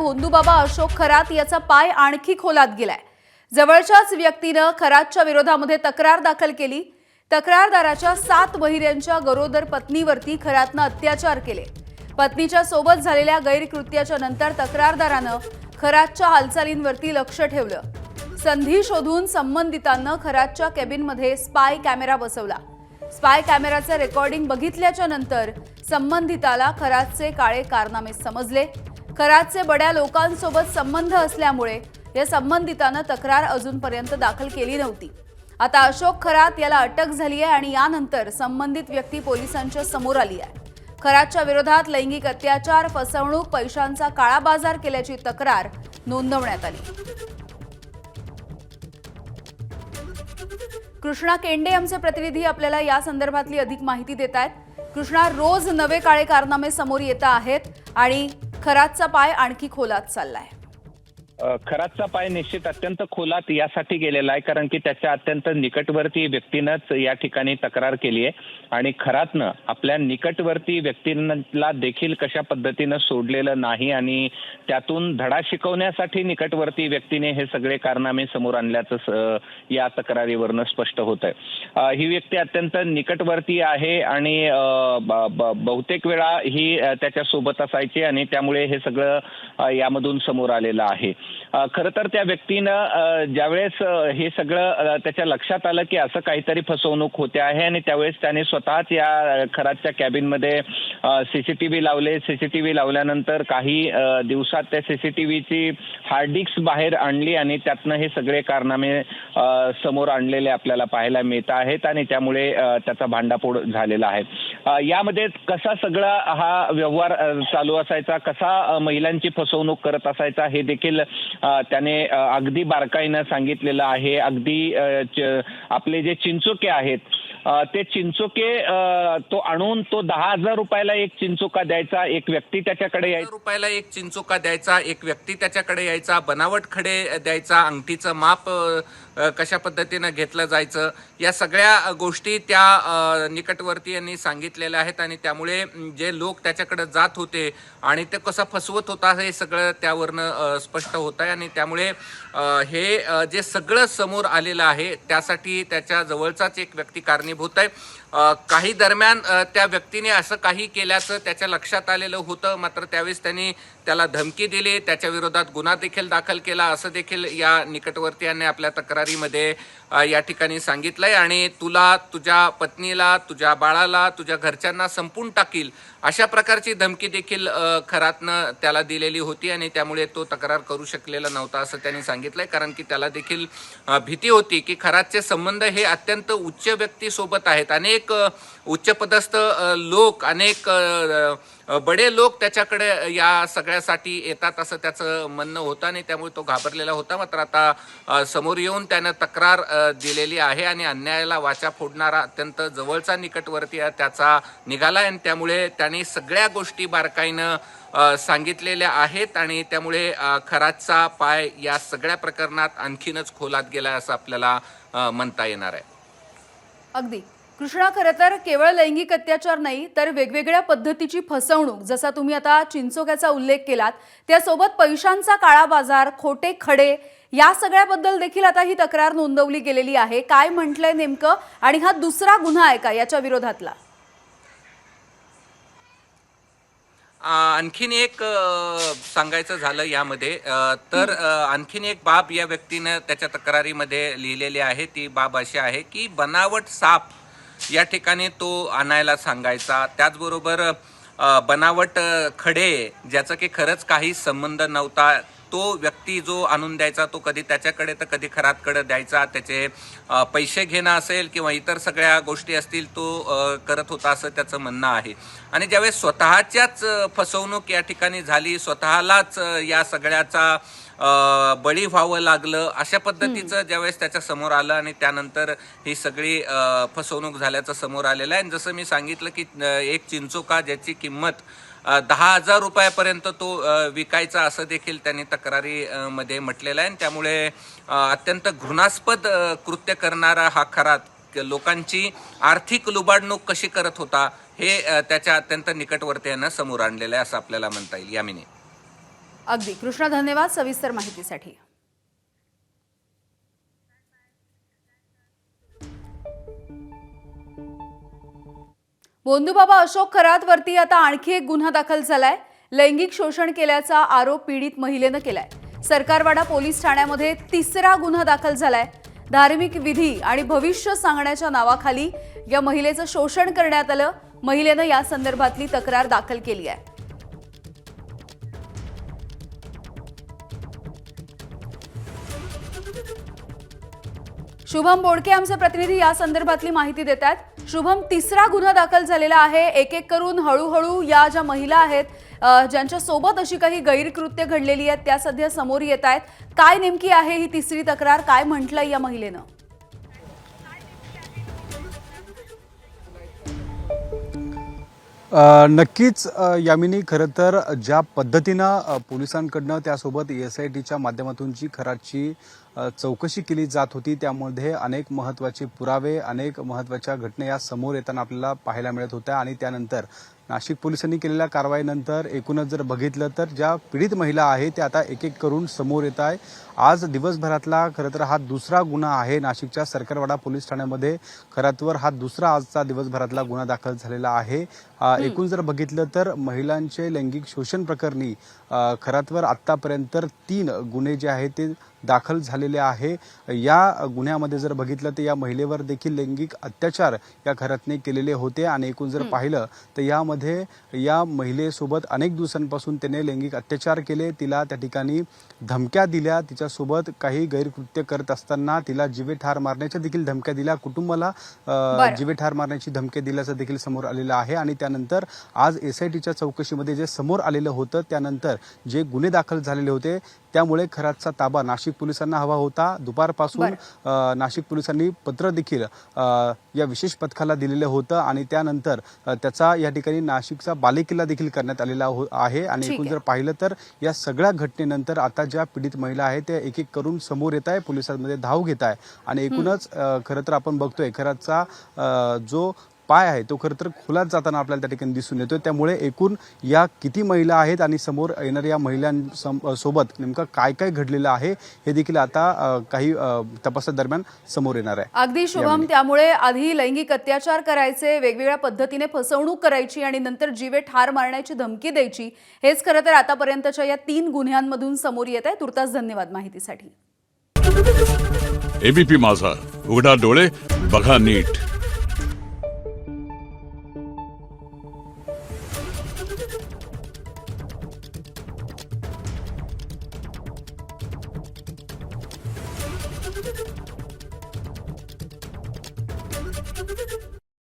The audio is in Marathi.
भोंदूबाबा अशोक खरात याचा पाय आणखी खोलात गेलाय। जवळच्याच व्यक्तीनं खरातच्या विरोधामध्ये तक्रार दाखल केली। तक्रारदाराच्या 7 बहिऱ्यांच्या गरोदर पत्नीवरती खरातनं अत्याचार केले। पत्नीच्या सोबत झालेल्या गैरकृत्याच्या नंतर तक्रारदारानं खरातच्या हालचालींवरती लक्ष ठेवलं। संधी शोधून संबंधितांना खरातच्या केबिनमध्ये स्पाय कॅमेरा बसवला। स्पाय कॅमेराचे रेकॉर्डिंग बघितल्याच्या नंतर संबंधिताला खरातचे काळे कारनामे समजले। खरातचे बड्या लोकांसोबत संबंध असल्यामुळे या संबंधितांना तक्रार अजूनपर्यंत दाखल केली नव्हती। आता अशोक खरात याला अटक झाली आहे आणि यानंतर संबंधित व्यक्ती पोलिसांच्या समोर आली आहे। खरातच्या विरोधात लैंगिक अत्याचार, फसवणूक, पैशांचा काळा बाजार केल्याची तक्रार नोंदवण्यात आली। कृष्णा केंडे आमचे प्रतिनिधी आपल्याला या संदर्भातली अधिक माहिती देत आहेत। कृष्णा, रोज नवे काळे कारनामे समोर येत आहेत आणि खरातचा पाय आणखी खोलात चाललाय। खरातचा पाय निश्चित अत्यंत खोलात यासाठी गेलेला आहे कारण की त्याच्या अत्यंत निकटवर्ती व्यक्तीनंच या ठिकाणी तक्रार केली आहे आणि खरातनं आपल्या निकटवर्ती व्यक्तींना देखील कशा पद्धतीनं सोडलेलं नाही आणि त्यातून धडा शिकवण्यासाठी निकटवर्ती व्यक्तीने हे सगळे कारनामे समोर आणल्याचं या तक्रारीवरनं स्पष्ट होत आहे। ही व्यक्ती अत्यंत निकटवर्ती आहे आणि बहुतेक वेळा ही त्याच्या सोबत असायची आणि त्यामुळे हे सगळं यामधून समोर आलेलं आहे। खरं तर त्या व्यक्तीनं ज्यावेळेस हे सगळं त्याच्या लक्षात आलं की असं काहीतरी फसवणूक होते आहे आणि त्यावेळेस त्याने स्वतःच या खरातच्या कॅबिनमध्ये सीसीटीव्ही लावले। सीसीटीव्ही लावल्यानंतर काही दिवसात त्या सीसीटीव्हीची हार्ड डिस्क बाहेर आणली आणि त्यातनं हे सगळे कारनामे समोर आणलेले आपल्याला पाहायला मिळत आहेत आणि त्यामुळे त्याचा भांडाफोड झालेला आहे। यामध्ये कसा सगळा हा व्यवहार चालू असायचा, कसा महिलांची फसवणूक करत असायचा हे देखील त्याने अगदी बारकाईनं सांगितलेलं आहे। अगदी आपले जे चिंचोके आहेत ते चिंचोके तो आणून तो 10,000 रुपयाला एक चिंचोका द्यायचा। एक व्यक्ती त्याच्याकडे यायचा, रुपयाला एक चिंचोका द्यायचा, एक व्यक्ती त्याच्याकडे यायचा, बनावट खडे द्यायचा, अंगठीचं माप कशा पद्धतीनं घेतलं जायचं या सगळ्या गोष्टी त्या निकटवर्ती यांनी सांगितलेल्या आहेत आणि त्यामुळे जे लोक त्याच्याकडे जात होते आणि ते कसं फसवत होता हे सगळं त्यावरनं स्पष्ट होत आहे आणि त्यामुळे हे जे सगळं समोर आलेलं आहे त्यासाठी त्याच्या जवळचाच एक व्यक्ती कारणीभूत आहे। काही दरम्यान त्या व्यक्तीने असं काही केल्याचं त्याच्या लक्षात आलेलं होतं, मात्र त्यावेळेस त्यांनी त्याला धमकी दिली, त्याच्या विरोधात गुन्हा देखील दाखल केला असं देखील या निकटवर्तीयांनी आपल्या तक्रारीमध्ये या ठिकाणी सांगितलंय आणि तुला, तुझ्या पत्नीला, तुझ्या बाळाला, तुझ्या घरच्यांना संपून टाकील अशा प्रकारची धमकी देखील खरातनं त्याला दिलेली होती आणि त्यामुळे तो तक्रार करू शकलेला नव्हता असं त्यांनी सांगितलंय। कारण की त्याला देखील भीती होती की खरातचे संबंध हे अत्यंत उच्च व्यक्तीसोबत आहेत। अनेक उच्चपदस्थ लोक, अनेक बडे लोक त्याच्याकडे या सगळ्यासाठी येतात असं त्याचं म्हणणं होतं आणि त्यामुळे तो घाबरलेला होता। मात्र आता समोर येऊन त्यानं तक्रार दिलेली आहे आणि अन्यायाला वाचा फोडणारा अत्यंत जवळचा निकटवर्ती त्याचा निघाला आणि त्यामुळे त्याने सगळ्या गोष्टी बारकाईनं सांगितलेल्या आहेत आणि त्यामुळे खरातचा पाय या सगळ्या प्रकरणात आणखीनच खोलात गेला असं आपल्याला म्हणता येणार आहे। अगदी कृष्णा, खरं तर केवळ लैंगिक अत्याचार नाही तर वेगवेगळ्या पद्धतीची फसवणूक, जसा तुम्ही आता चिंचोक्याचा उल्लेख केलात, त्यासोबत पैशांचा काळा बाजार, खोटे खडे या सगळ्याबद्दल देखील आता ही तक्रार नोंदवली गेलेली आहे। काय म्हटलंय नेमकं आणि हा दुसरा गुन्हा आहे का याच्या विरोधातला? आणखीन एक सांगायचं झालं यामध्ये तर आणखीन एक बाब या व्यक्तीनं त्याच्या तक्रारीमध्ये लिहिलेली आहे। ती बाब अशी आहे की बनावट साप या ठिकाणी तो आणायला सांगायचा, त्याचबरोबर बनावट खडे ज्याचा की खरंच काही संबंध नव्हता तो व्यक्ती जो आणून द्यायचा तो कधी त्याच्याकडे तर कधी खरातकडे द्यायचा, त्याचे पैसे घेणं असेल किंवा इतर सगळ्या गोष्टी असतील तो करत होता असं त्याचं म्हणणं आहे। आणि ज्यावेळेस स्वतःच्याच फसवणूक या ठिकाणी झाली, स्वतःलाच या सगळ्याचा बळी व्हावं लागलं अशा पद्धतीचं ज्यावेळेस त्याच्या समोर आलं आणि त्यानंतर ही सगळी फसवणूक झाल्याचं समोर आलेलं आहे। आणि जसं मी सांगितलं की एक चिंचोका ज्याची किंमत 10,000 रुपयापर्यंत तो विकायचा असं देखील त्यांनी तक्रारीमध्ये म्हटलेलं आहे। त्यामुळे अत्यंत घृणास्पद कृत्य करणारा हा खरात लोकांची आर्थिक लुबाडणूक कशी करत होता हे त्याच्या अत्यंत निकटवर्तीयांना समोर आणलेलं आहे असं आपल्याला म्हणता येईल। यामिनी अगदी कृष्णा, धन्यवाद सविस्तर माहितीसाठी. बोंधूबाबा अशोक खरातवरती आता आणखी एक गुन्हा दाखल झालाय. लैंगिक शोषण केल्याचा आरोप पीडित महिलेनं केलाय. सरकारवाडा पोलीस ठाण्यामध्ये तिसरा गुन्हा दाखल झालाय. धार्मिक विधी आणि भविष्य सांगण्याच्या नावाखाली या महिलेचं शोषण करण्यात आलं. महिलेनं या संदर्भातली तक्रार दाखल केली आहे. शुभम बोडके आमचे प्रतिनिधी या संदर्भातली माहिती देत आहेत. शुभम, तिसरा गुन्हा दाखल झालेला आहे. एक एक करून हळूहळू या ज्या महिला आहेत ज्यांच्या सोबत अशी काही गैरकृत्य घडलेली आहेत त्या सध्या समोर येत आहेत. काय नेमकी आहे ही तिसरी तक्रार, काय म्हटलंय या महिलेनं? नक्कीच यामिनी, खरं तर ज्या पद्धतीनं पोलिसांकडनं त्यासोबत SITच्या माध्यमातून जी खराची चौकशी केली जात होती त्यामध्ये अनेक महत्त्वाचे पुरावे, अनेक महत्त्वाच्या घटना या समोर येताना आपल्याला पाहायला मिळत होत्या. आणि त्यानंतर नाशिक पोलिसांनी केलेल्या कारवाईनंतर एकूणच जर बघितलं तर ज्या पीडित महिला आहेत त्या आता एक एक करून समोर येत आहे. आज दिवसभरातला खरं तर हा दुसरा गुन्हा आहे नाशिकच्या सरकारवाडा पोलीस ठाण्यामध्ये. खरातवर हा दुसरा आजचा दिवसभरातला गुन्हा दाखल झालेला आहे. एकूण जर बघितलं तर महिलांचे लैंगिक शोषण प्रकरणी खरातवर आतापर्यंत 3 गुन्हे जे आहेत ते दाखल झालेले आहे. या गुन्ह्यामध्ये जर बघितलं तर या महिलेवर देखील लैंगिक अत्याचार या खरातने केलेले होते. आणि एकूण जर पाहिलं तर यामध्ये या महिलेसोबत अनेक दिवसांपासून त्याने लैंगिक अत्याचार केले. तिला त्या ठिकाणी धमक्या दिल्या. तिच्यासोबत काही गैरकृत्य करत असताना तिला जीवे ठार मारण्याच्या देखील धमक्या दिल्या. कुटुंबाला जीवे ठार मारण्याची धमकी दिल्याचं देखील समोर आलेलं आहे. आणि त्यानंतर आज SITच्या चौकशीमध्ये जे समोर आलेलं होतं त्यानंतर जे गुन्हे दाखल झालेले होते त्यामुळे खरातचा ताबा नाशिक पोलिसांना हवा होता. दुपारपासून नाशिक पोलिसांनी पत्र देखील या विशेष पथकाला दिलेलं होतं. आणि त्यानंतर त्याचा या ठिकाणी नाशिकचा बालेकिल्ला देखील करण्यात आलेला आहे. आणि एकूण जर पाहिलं तर या सगळ्या घटनेनंतर आता ज्या पीडित महिला आहेत त्या एक एक करून समोर येत आहे, पोलिसांमध्ये धाव घेत आहे. आणि एकूणच खरं तर आपण बघतोय खरातचा जो पाय आहे तो खरं तर खोलात जाताना आपल्याला त्या ठिकाणी दिसून येतोय. त्यामुळे एकूण या किती महिला आहेत आणि समोर येणाऱ्या या महिलांसोबत नेमकं काय काय घडलेलं आहे हे देखील आता काही तपासादरम्यान समोर येणार आहे. अगदी शुभम, त्यामुळे आधी लैंगिक अत्याचार करायचे, वेगवेगळ्या पद्धतीने फसवणूक करायची आणि नंतर जीवे ठार मारण्याची धमकी द्यायची, हेच खरं तर आतापर्यंतच्या या 3 गुन्ह्यांमधून समोर येत आहे. तुर्तास धन्यवाद माहितीसाठी. ABP माझा, उघडा डोळे बघा नीट.